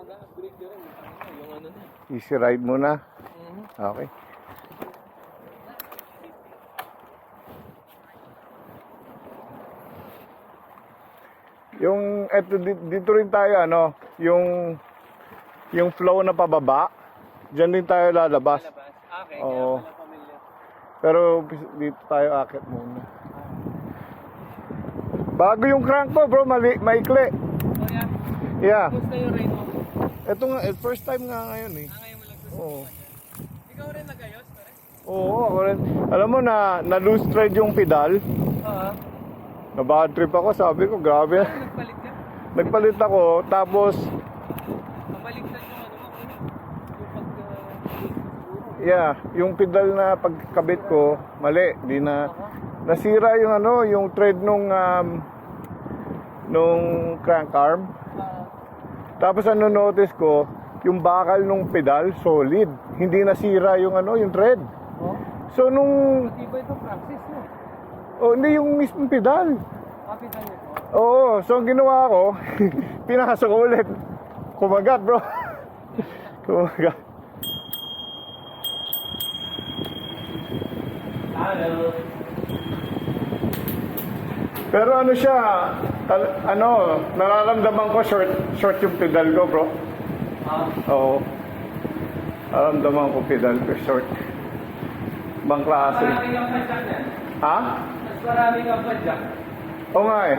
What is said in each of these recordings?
mag-upgrade ka rin. Yung ano na. Easy ride muna. Okay. Yung eto dito rin tayo ano, yung flow na pababa. Diyan din tayo lalabas. Okay, Oo. kaya pala pamilya. Pero dito tayo akit muna. Bago yung crank ko, bro, maikli. Oh, yeah. Yeah. Kumusta yung ride mo? Ito nga, first time nga ngayon eh. Ngayon mo lang gusto. Oo. Ikaw rin nag-ayos, pare? Oo, ako rin. Alam mo na loose thread yung pedal. Oo. Na bad trip ako, sabi ko, grabe. Nagpalit ka? Nagpalit ako, tapos, Mabaliktad yung ano mo. Yung pag... yeah, yung pedal na pagkabit ko, mali. Di na, nasira yung ano, yung thread nung crank arm. Tapos ano notice ko, yung bakal nung pedal, solid. Hindi nasira yung ano, yung thread. Oh? So nung, Iba itong practice mo. oh, hindi yung mismong pedal. Kapitan niyo po. Oo, so ang ginawa ko, pinasok ko ulit. Kumagat, bro. Kumagat. Hello. Pero ano siya, ano, nararamdaman ko short yung pedal ko, bro. Oo. Nararamdaman ko pedal ko short. Bang klase. Marami kang padyak yan. Ha? Mas marami kang padyak. Oo nga eh.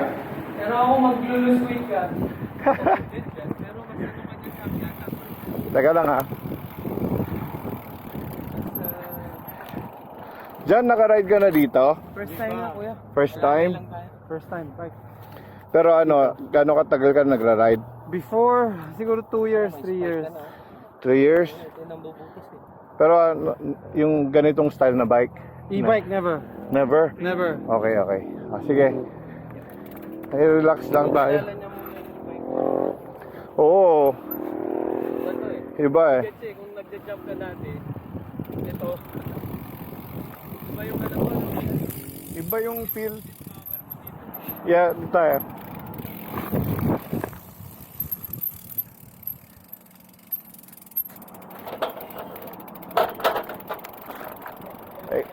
Pero ako mag-lulus weight ka. Pero mas ano ka dyan sa yata. Teka lang ha. Diyan, nakaride ka na dito? First time na, kuya. First time? First time, bike. Pero ano, gaano katagal ka nagra-ride? Before, siguro 2 years, 3 years. 3 years? Ito nang bubukas eh. Pero ano, yung ganitong style na bike? E-bike, never. Never? Never. Okay, okay. Sige. Ay, relax lang tayo. Kailan niya muna yung bike. Oo, Ano eh. iba eh. Kasi kung nagja-jump ka dati, ito. Iba yung alam mo. Iba yung feel. Yeah, dito tayo. Ay.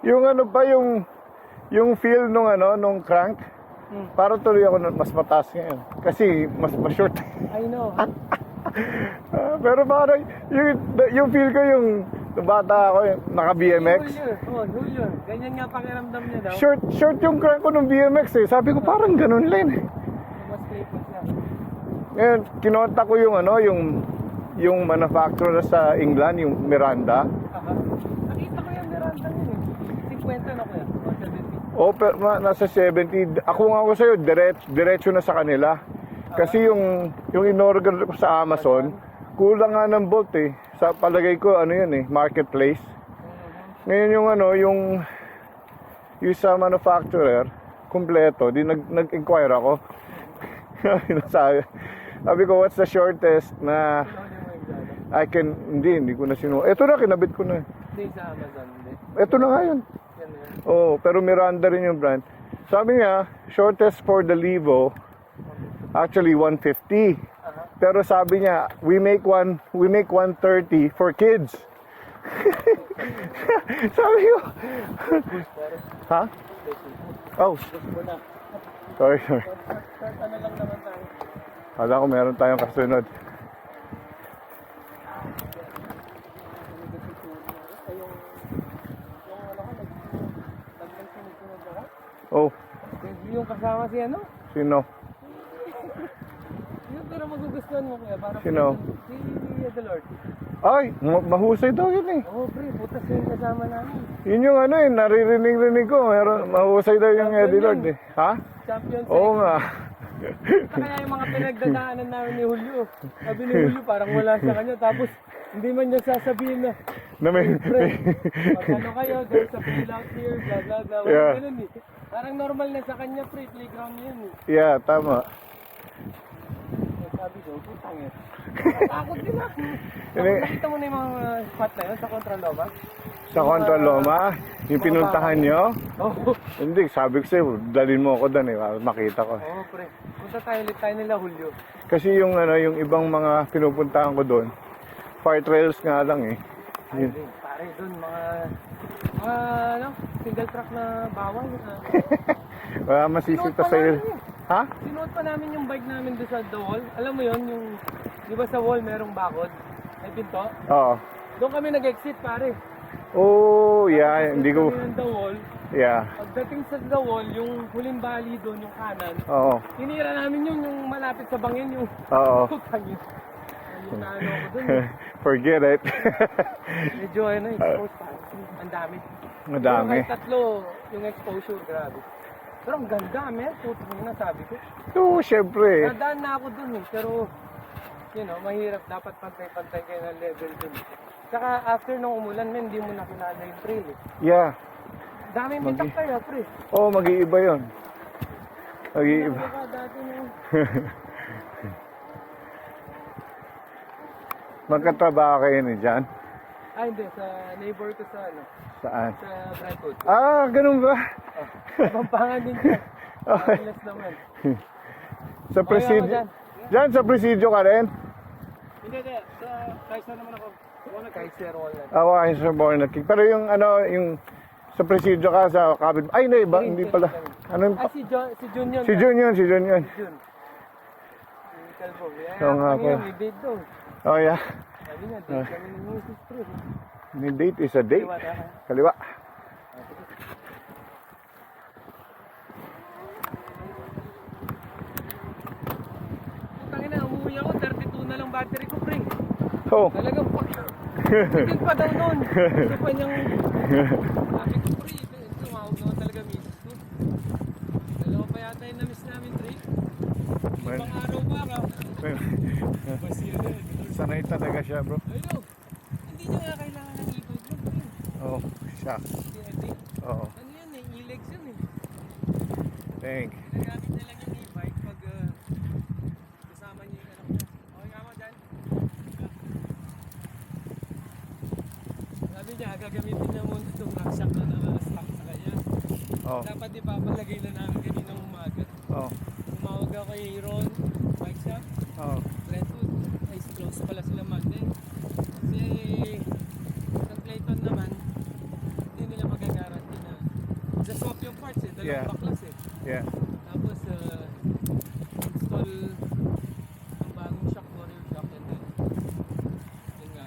Yung ano ba yung feel nung ano nung crank? Para tuloy ako mas mataas ngayon kasi mas short. I know. Pero parang yung feel ko yung nung bata ako naka BMX. Julio. Ganyan nga pakiramdam niya daw. Short yung crank ko nung BMX eh. Sabi ko parang ganun lang eh. Mas straight siya. Ngayon, kinontak ko yung ano, yung manufacturer sa England, yung Miranda. Nakita ko yung Miranda yun eh. 50 na kuya. O, pero nasa 70. Ako nga ko sa'yo, diretso na sa kanila. Kasi yung in-order ko sa Amazon, kulang nga ng bolt eh. Sa palagay ko, ano yun eh, marketplace. Ngayon yung ano, yung sa manufacturer, kumpleto, di nag-inquire ako. Sabi ko, what's the shortest na hindi ko na ito na, kinabit ko na. Hindi sa Amazon, hindi. Ito na nga yun. Yan na yun. Oo, pero Miranda rin yung brand. Sabi niya, shortest for the Levo, actually 150. Pero sabi niya, we make 130 for kids. Sabi ko. Ha? Oh. Sorry. Ano lang naman tayo. Kala ko meron tayong kasunod. Oh, Yung kasama si ano? sino? Yung pero magugustuhan mo kuya. Para Sino? Si Adelord. Ay, mahusay daw yun eh. Oo pre, butas yung kasama namin. Yun yung ano eh, naririnig ko. Meron, mahusay daw yung Eddie Lord eh. Ha? Champion sa Oo nga. Kaya yung mga pinagdadaanan namin ni Julio. Sabi ni Julio parang wala sa kanya. Tapos hindi man niya sasabihin na, Na may, pre, pag ano kayo, there's a field out here, blah blah blah. Wala Yeah. ganun eh. Parang normal na sa kanya pre, playground niya yun eh. yeah, tama. Sabi ko, putang eh. Nakatakot din ah. Nakita mo na yung mga spot na yun sa Contraloma? Sa Contraloma, yung pinuntahan nyo? Oo. Hindi, sabi ko sa'yo, dalhin mo ako doon eh, para makita ko. Oo, pre. Punta tayo ulit tayo nila Julio. Kasi yung ano, yung ibang mga pinupuntahan ko doon, fire trails nga lang eh. Ay, Yun. din. Pare, doon mga ano, single track na bawal. Wala masisita sa iyo. Ha? Sinuot pa namin yung bike namin doon sa the wall. Alam mo yon yung, di ba sa wall merong bakod? May pinto? Oo. Doon kami nag-exit pare. Oh, yeah, hindi ko, Kami ng the wall. yeah. Pagdating sa the wall, yung huling bali doon, yung kanan, Oo. tinira namin yun, yung malapit sa bangin, yung Oo. putang yun. Yung naano ako doon. Eh. Forget it. Medyo ano, exposed pa. Ang dami. Madami. Yung kahit tatlo, yung exposure, grabe. Pero ang ganda, men. Putang yun, sabi ko. Oo, syempre. Nadaan na ako dun eh, pero you know, mahirap. Dapat pantay-pantay kayo ng level dun. Tsaka after nung umulan, men, hindi mo nakilala yung trail eh. Yeah. Daming bitak kaya, pre. Oo, mag-iiba yun. Mag-iiba. Baka dati nung... Magkatrabaho kayo ni Jan? Ah, hindi. Sa neighbor ko sa ano, Saan? sa Brentwood. Ah, ganun ba? Pampangan din siya. Okay. Less naman. Sa presidio? dyan. Jan, sa presidio ka rin? Hindi. Sa Kaiser naman ako. Kaiser Walnut. Awa, sa Bornat King. Pero yung ano, yung sa presidio ka sa kabit. Ay, hindi pala. Ano? Ah, si Jun yun. Si Jun yun, si Jun yun. Si Jun. Si Calvo. Oo nga po. May date daw. Oh, yeah. Sabi niya, date kami ng music pre. May date is a date. Kaliwa tayo. Kaliwa. Tangina, umuwi ako, 32 na lang battery ko, pre. Oh. Talagang Hindi pa daw noon. Gusto pa niyang... Sabi ko, pre, tumawag naman talaga misis ko. Dalawa pa yata yung na-miss namin, pre. Ibang araw pa ka. Basira na. Sanay talaga siya, bro. Ayun, hindi niya nga kailangan ng e-bike mo, pre. Oo, siya. Hindi. Oo. Ano yun eh, e-legs yun eh. Thank. Ginagamit na lang yung e-bike pag kasama niyo yung anak niya. Okay nga mo dyan. Sabi niya, gagamitin niya muna itong knockshock na naka-stack sa kanya. Oo. Dapat ipapalagay na namin kaninang umaga. Oo. Tumawag ako kay Ron, bike shop, Oo. Brentwood. Ay, close pala sila Monday. Kasi sa Clayton naman, hindi nila magagaranti na sa swap yung parts eh, dalawang Yeah. baklas eh. Yeah. Tapos install ang bagong shock, warrior shock, and then yun nga.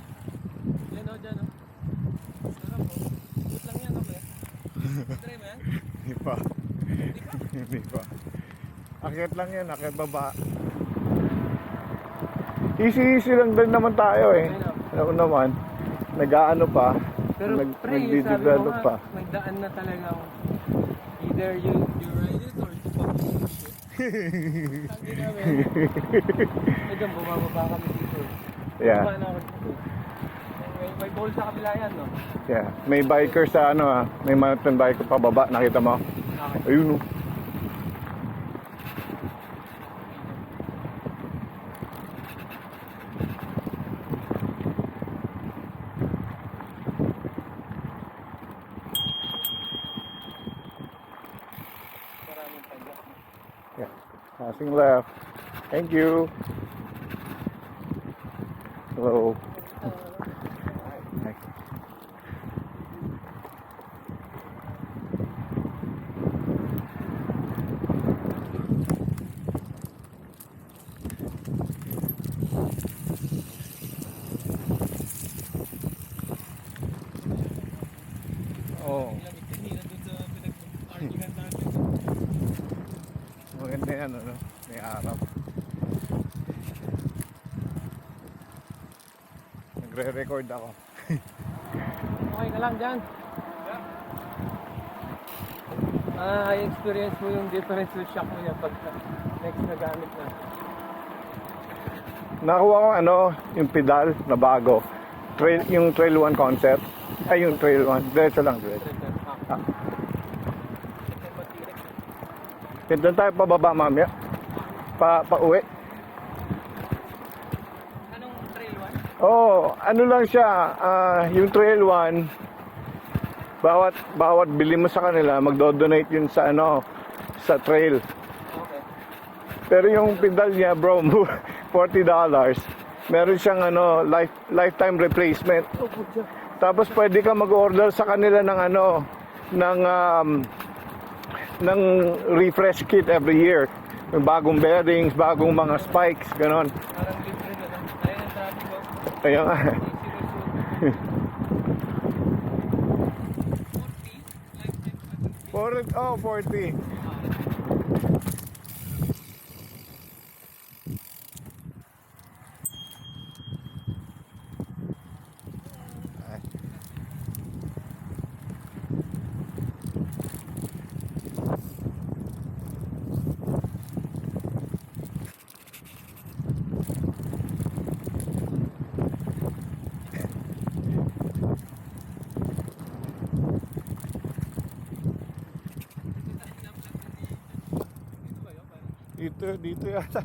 Yan o, dyan o. Sarap o. Ikot lang yan o, pre. Try mo yan? Hindi pa. Hindi pa. Hindi pa. Akit lang yan, akit baba. Easy lang din naman tayo eh. Ano naman, nag-aano pa, Pero pre, sabi mo nag-develop nga, pa. may daan na talagang either you ride it or you fucking push it. Tangin namin. Eh, dyan, bumababa kami dito. Yeah. Bumaba na ako dito. May bowl sa kabila yan, no? Yeah. May biker sa ano ah, may mountain biker pa baba, nakita mo? Okay. Ayun oh. Maraming tanda. Yeah. Passing left. Thank you. Hello. Hi. Oh, Lamig kanina doon sa pinag-parkingan natin. maganda yan ano, may araw. Nagre-record ako. Okay ka lang dyan? I-experience mo yung difference with shock mo niya pag next na gamit na. Nakuha ko ano, yung pedal na bago. Yung Trail 1 concept. Ay, yung Trail 1. Diretso lang, diretso. Ah. Doon tayo pababa mamaya. Pa uwi. Oh, ano lang siya, yung Trail 1, bawat bili mo sa kanila, magdo-donate yun sa ano, sa trail. Okay. Pero yung pedal niya, bro, $40. Meron siyang ano, lifetime replacement. Oh, good job. Tapos pwede ka mag-order sa kanila ng ano, ng refresh kit every year. Yung bagong bearings, bagong mga spikes, ganon. Parang libre na lang. Ayun ang traffic ko. Ayun nga. Oh, 40. Dito yata.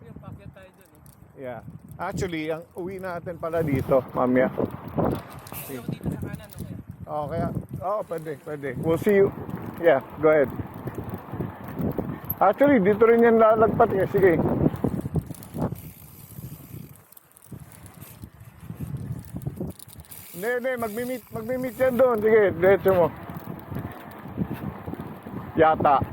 Yung packet tayo dun eh. Yeah. Actually, ang uwi natin pala dito, mamaya. Kasi ako dito sa kanan, okay? Oh, kaya, pwede. We'll see you. Yeah, go ahead. Actually, dito rin yan lalagpat eh. Sige. Hindi, magmi-meet yan doon. Sige, diretso mo. Yata.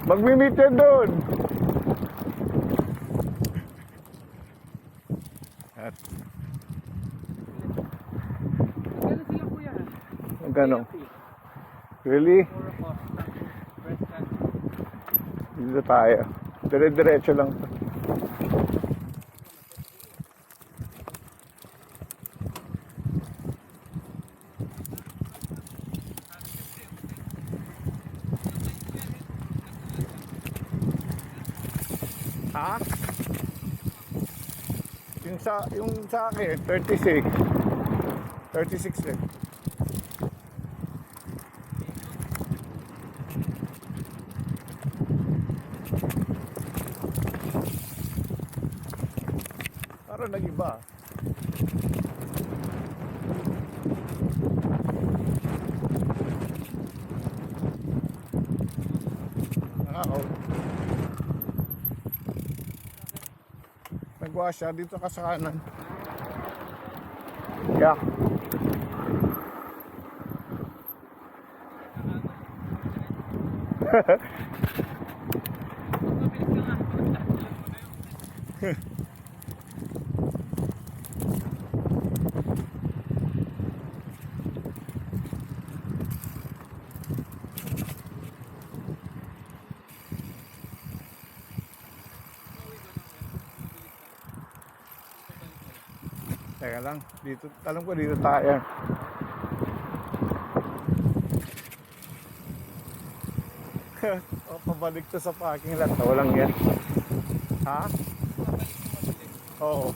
Magmi-meet yan doon. At, Gano'n sila kuya? Magkano? Really? Puro cost. Press cut. Dito tayo. Dire-diretso lang to. Ha? Yung sa akin, 36. 36 din. Parang nag-iba. Nagwash siya dito ka sa kanan. Yeah. Teka lang, dito, alam ko dito tayo. O, pabalik to sa parking lot. Walang yan. Ha? Oo.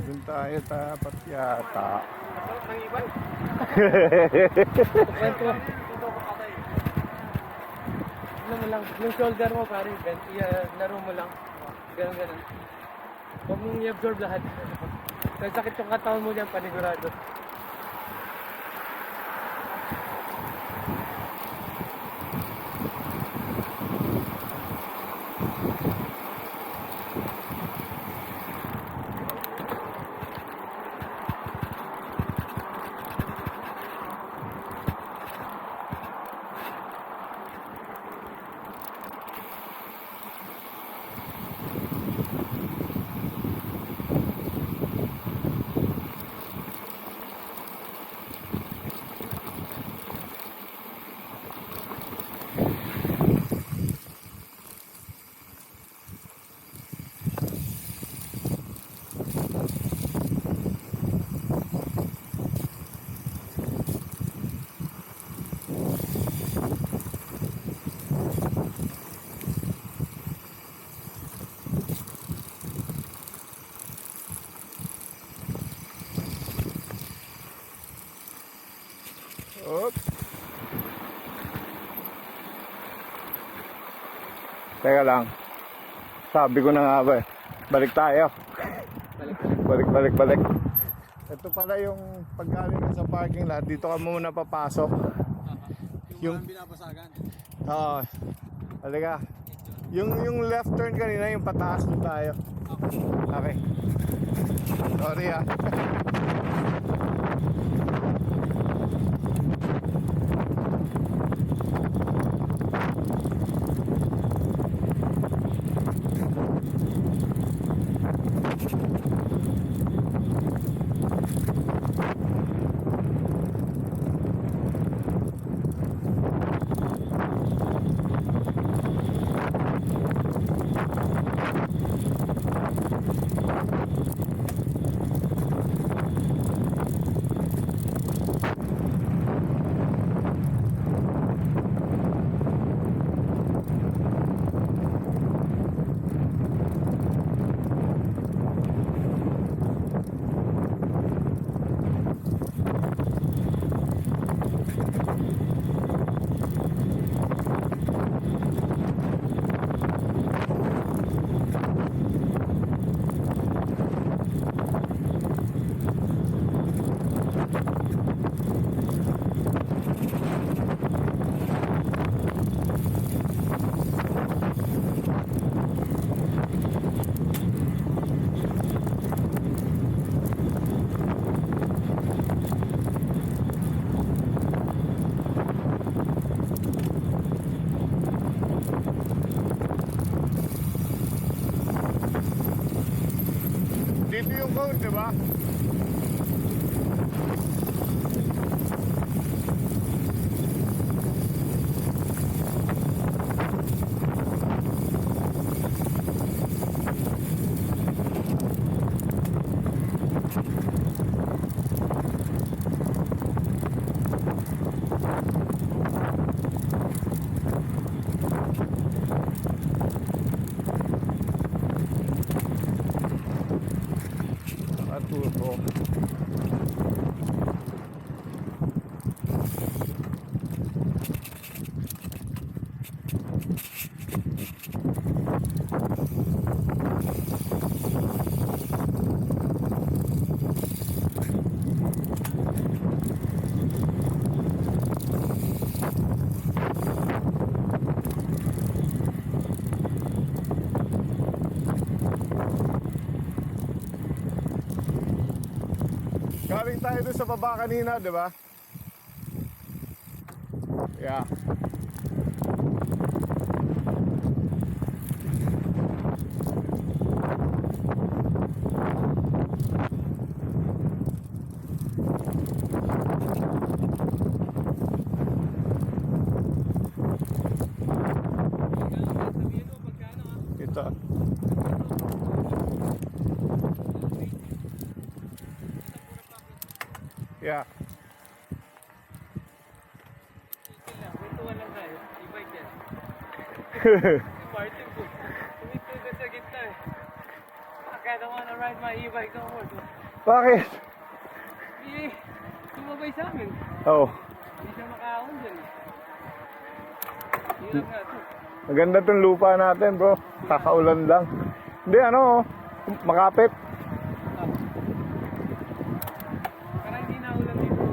Doon tayo dapat yata. Masarap ng ibay. Ano mo lang, yung shoulder mo pare, laro mo lang. Ganun. Huwag mong i-absorb lahat. Kasi sakit yung katawan mo dyan, panigurado. Oops. Teka lang. Sabi ko na nga ba eh. Balik tayo. Balik. Ito pala yung paggaling ka sa parking lot. Dito ka muna papasok. Yung binabasagan. Oo. Halika. Yung left turn kanina, yung pataas doon tayo. Okay. Sorry ah. Dito yung cone, di ba? Nakatuto. Galing tayo doon sa baba kanina, di ba? Yeah. Ito. Yeah. Kwentuhan lang tayo. E-bike yan. Martin po. Tumigil ka sa gitna eh. I don't wanna ride my e-bike no more. Bakit? Hindi, sumabay sa amin. Oh. Hindi siya makaahon dyan. Hirap nga ito. Maganda tong lupa natin, bro. Kakaulan lang. Hindi, ano, makapit. Parang hindi na ulan dito.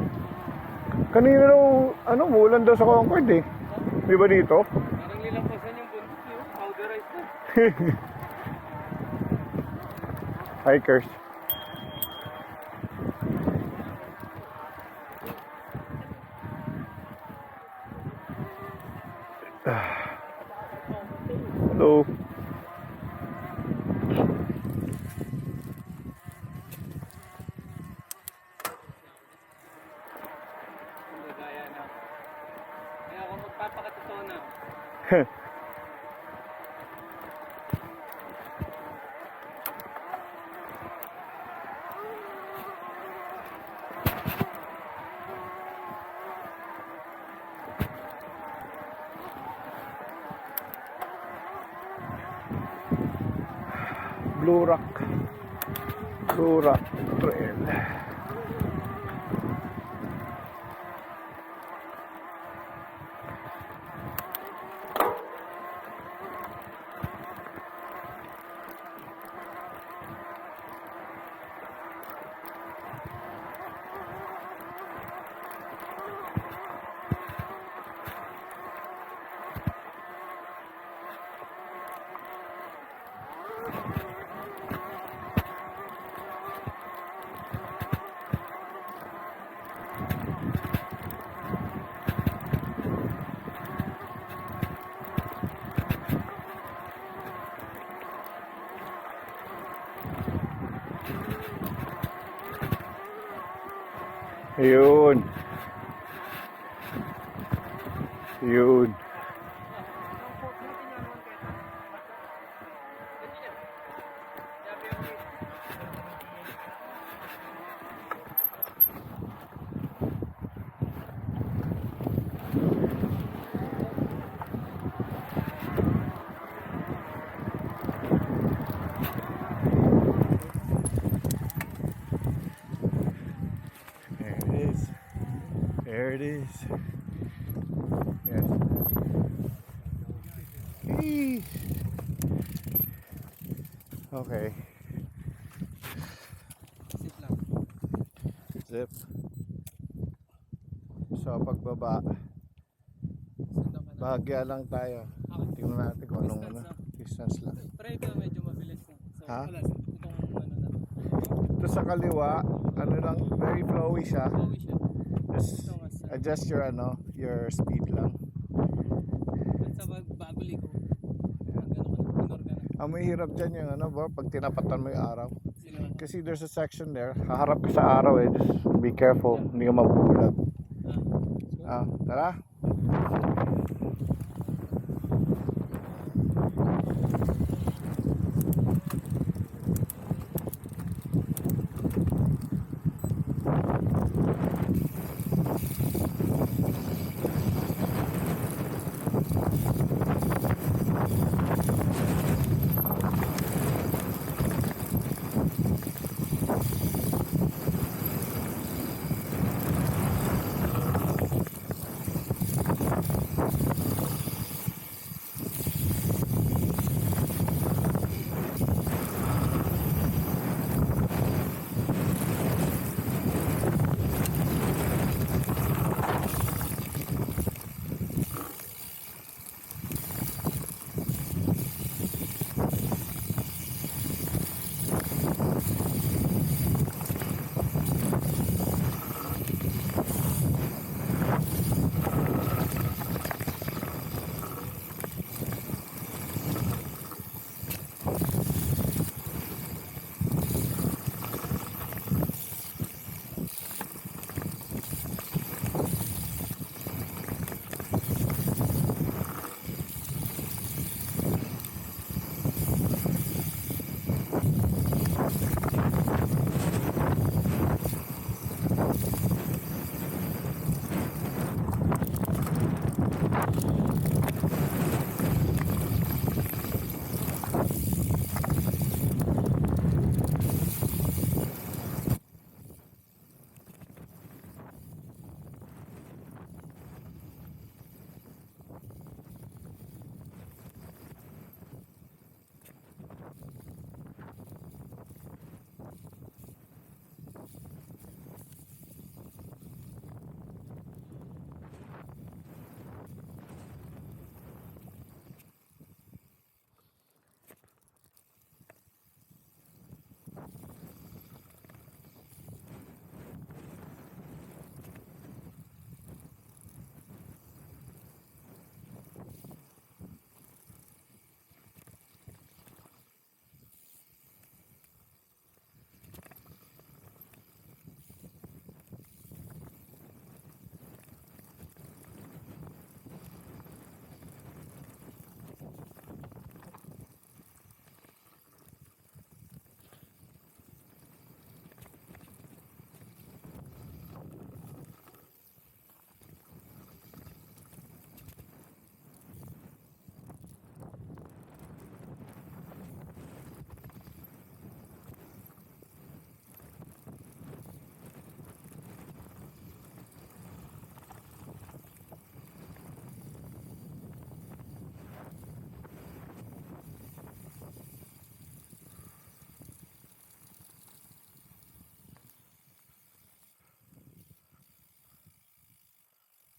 Kanina daw, ano, muulan daw sa Concord eh. Di ba dito? Parang nilampasan yung bundok yun. Powderized na. Hikers. Hello. Nagaya na. Kaya ako magpapakatotoo na. Blue Rock Trail. Yun. Yun. There it is. There it is. Yes. Eee. Okay. Zip lang. Zip. So pagbaba, Sundan ka na. bahagya lang tayo. Tingnan natin kung anong Distance, distance lang. Pero ito medyo mabilis na. So, Ha? wala. Itong ano na. Ito sa kaliwa, ano lang, very flowy siya. Bawi siya. Just Ito nga sa... adjust your your speed lang. At sa babalik ko. Mag ano ka na. Minor ka na. Ang may hirap dyan yung ano bro, pag tinapatan mo yung araw. Sila. Kasi there's a section there, haharap ka sa araw eh, just be careful, hindi ka mabulag. Tara.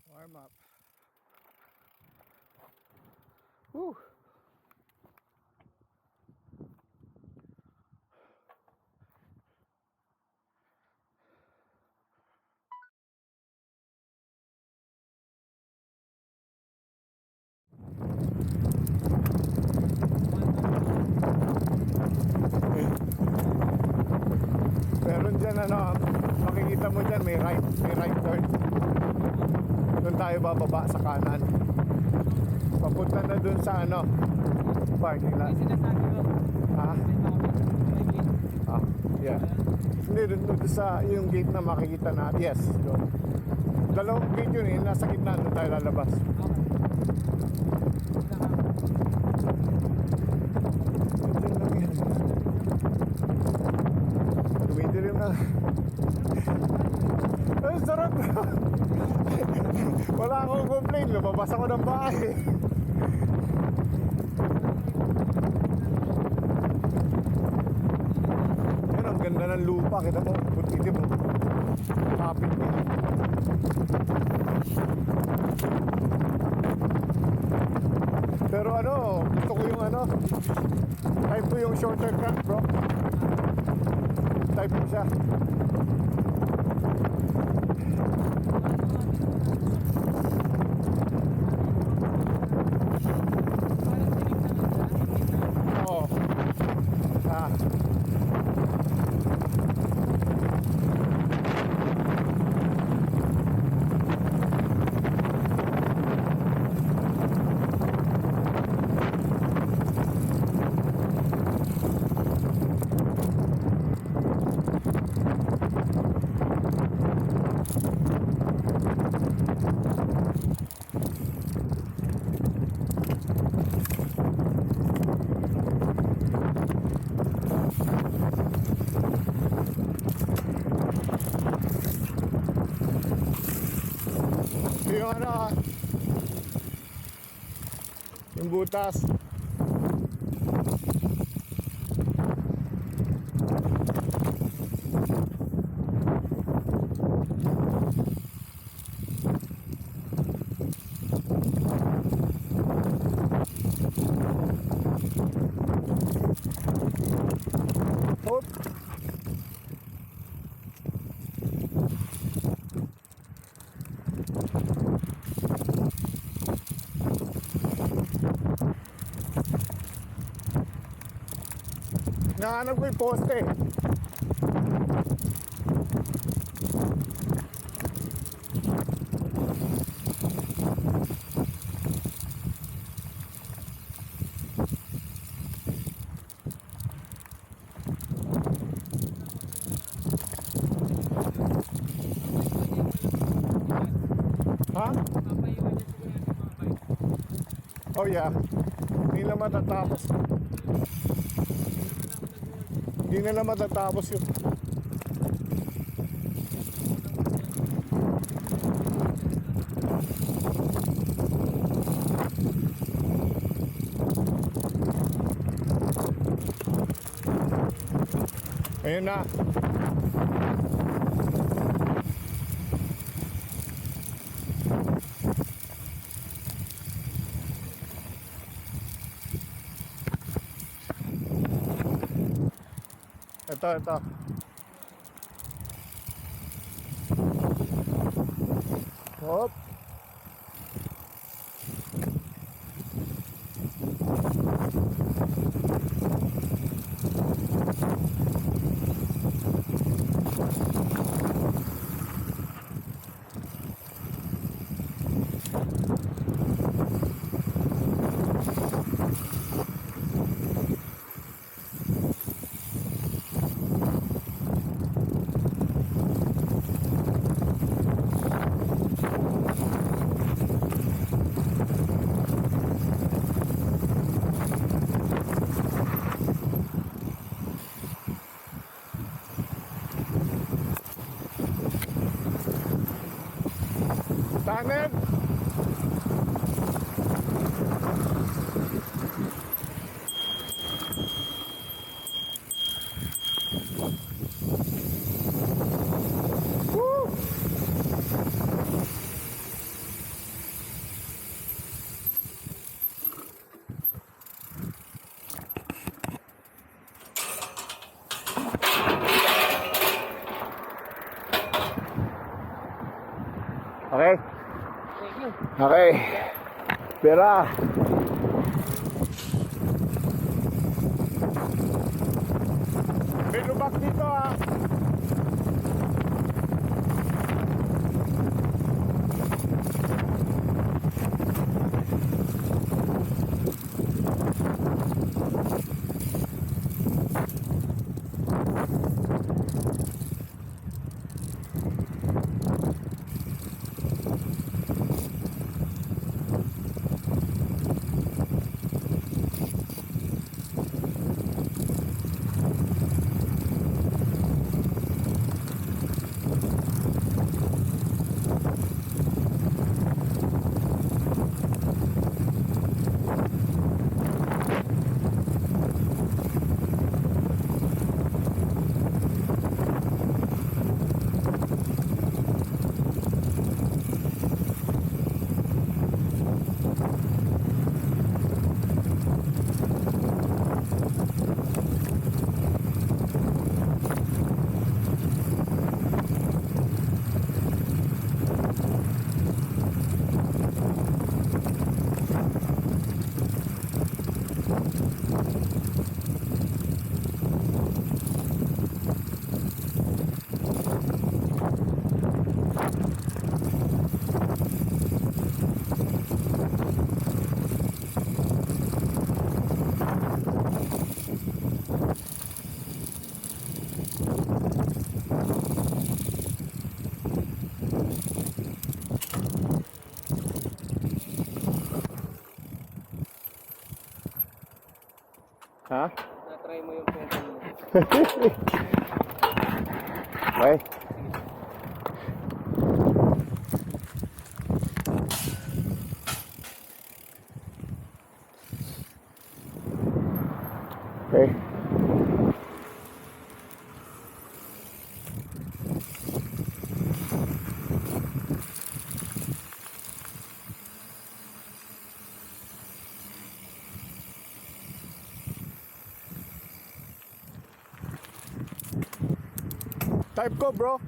Warm up. Whew. ano, makikita mo dyan, may right turn. Doon tayo bababa sa kanan. Papunta na dun sa ano, parking lot. May sinasabi ko. Ha? May gate. Ah, yeah. Hindi, dun sa yung gate na makikita na. Yes, doon. Dalawang gate yun eh, nasa gitna doon tayo lalabas. Okay. Diyan lang yan. Tumidilim na. Ay, sarap. Wala akong complain. Lumabas ako ng bahay. Yan, ang ganda ng lupa. Kita mo, butitim mo. Kapit mo. Pero ano, gusto ko yung ano, type ko yung shorter cut, bro. Type mo siya. Oo. Ah. Yung ano, yung butas. Hop. Nahanap ko yung poste. Ha? Papaiwan niya siguro yung mga bike. Oh yeah. Hindi na matatapos. Hindi na matatapos yun. Ayun na. Ito. Hop. Tangan. Woo! Okay. Thank you. Okay. Pera. May lubak dito ah. Ha? Na-try mo yung pwede mo. Okay. Okay. Type ko, bro.